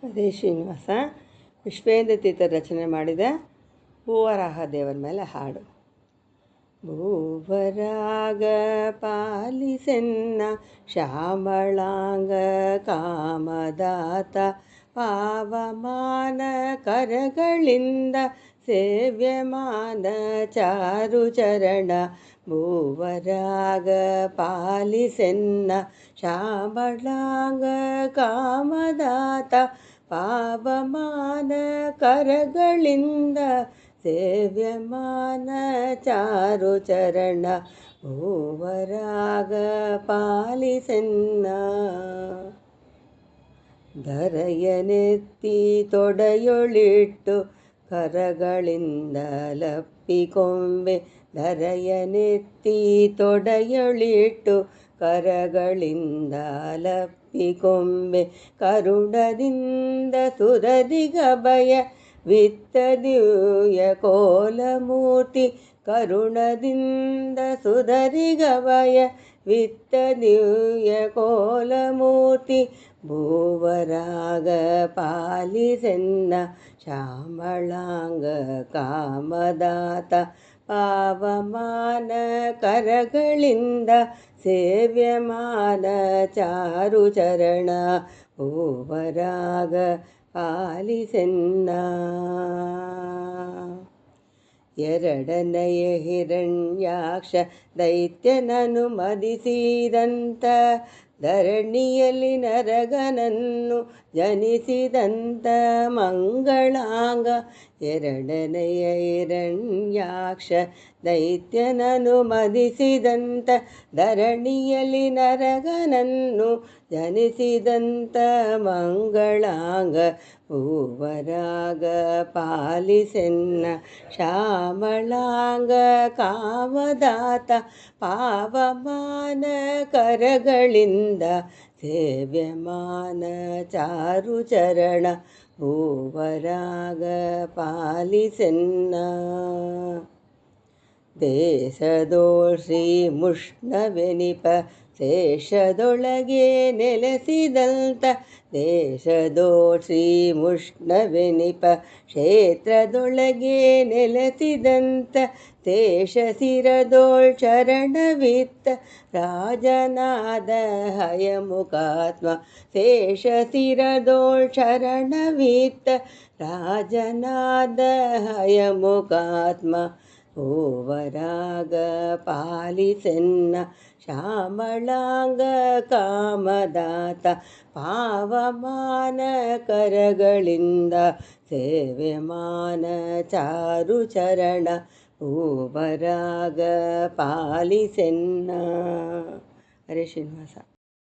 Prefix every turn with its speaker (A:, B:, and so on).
A: ಅದೇ ಶ್ರೀನಿವಾಸ ವಿಶ್ವೇಂದ್ರ ತೀರ್ಥರು ರಚನೆ ಮಾಡಿದ ಭೂವರಾಹ ದೇವರ ಮೇಲೆ ಹಾಡು. ಭೂವರಾಗ ಪಾಲಿಸೆನ್ನ ಶ್ಯಾಮಳಾಂಗ ಕಾಮದಾತ, ಪಾವಮಾನ ಕರಗಳಿಂದ ಸೇವ್ಯಮಾನ ಚಾರುಚರಣ. ಭೂವರಾಗ ಪಾಲಿಸೆನ್ನ ಶ್ಯಾಮಳಾಂಗ ಕಾಮದಾತ, ಪಾವಮಾನ ಕರಗಳಿಂದ ಸೇವ್ಯಮಾನ ಚಾರುಚರಣ. ಭೂವರಾಗ ಪಾಲಿಸೆನ್ನ ಧರೆಯನೆತ್ತಿ ತೊಡೆಯೊಳಿಟ್ಟು ಕರಗಳಿಂದ ಲಪ್ಪಿಕೊಂಬೆ. ಧರೆಯನೆತ್ತಿ ತೊಡೆಯೊಳಿಟ್ಟು ಕರಗಳಿಂದ ಲಪ್ಪಿಕೊಂಬೆ. ಕರುಣದಿಂದ ಸುರರಿಗಭಯ ವಿತ್ತ ದಿವ್ಯ ಕೋಲಮೂರ್ತಿ. ಕರುಣದಿಂದ ಸುರರಿಗಭಯ ವಿತ್ತ ದಿವ್ಯ ಕೋಲಮೂರ್ತಿ. ಭೂವರಾಗ ಪಾಲಿಸೆನ್ನ ಶ್ಯಾಮಳಾಂಗ ಕಾಮದಾತ, ಪಾವಮಾನ ಕರಗಳಿಂದ ಸೇವ್ಯಮಾನ ಚಾರುಚರಣ. ಭೂವರಾಗ ಪಾಲಿಸೆನ್ನ ಎರಡನೆಯ ಹಿರಣ್ಯಾಕ್ಷ ದೈತ್ಯನನು ಮದಿಸಿದಂತ, ಧರಣಿಯಲ್ಲಿ ನರಗನನ್ನು ಜನಿಸಿದಂತ ಮಂಗಳಾಂಗ. ಎರಡನೆಯ ಹಿರಣ್ಯಾಕ್ಷ ದೈತ್ಯನನು ಮದಿಸಿದಂತ, ಧರಣಿಯಲ್ಲಿ ನರಗನನ್ನು ಜನಿಸಿದಂತ ಮಂಗಳಾಂಗ. ಭೂವರಾಗ ಪಾಲಿಸೆನ್ನ ಶ್ಯಾಮಳಾಂಗ ಕಾಮದಾತ, ಪಾವಮಾನ ಕರಗಳಿಂದ ಸೇವ್ಯಮಾನ ಚಾರುಚರಣ. ಭೂವರಾಗ ಪಾಲಿಸೆನ್ನ ದೇಶದೋಳ್ ಶ್ರೀ ಮುಷ್ಣವೆನಿಪ ಶೇಷದೊಳಗೆ ನೆಲೆಸಿದಂತ, ದೇಶದೋಳ್ ಶ್ರೀ ಮುಷ್ಣವೆನಿಪ ಕ್ಷೇತ್ರದೊಳಗೆ ನೆಲೆಸಿದಂತ, ಶೇಷಶಿರದೋಳ್ ಶರಣವಿತ್ತ ರಾಜನಾದ ಹಯಮುಖಾತ್ಮ. ಶೇಷಶಿರದೋಳ್ ಶರಣವಿತ್ತ ರಾಜನಾದ ಹಯಮುಖಾತ್ಮ. ಭೂವರಾಗ ಪಾಲಿಸೆನ್ನ ಶ್ಯಾಮಳಾಂಗ ಕಾಮದಾತ, ಪಾವಮಾನ ಕರಗಳಿಂದ ಸೇವ್ಯಮಾನ ಚಾರುಚರಣ. ಭೂವರಾಗ ಪಾಲಿಸೆನ್ನ. ಹರೇ ಶ್ರೀನಿವಾಸ.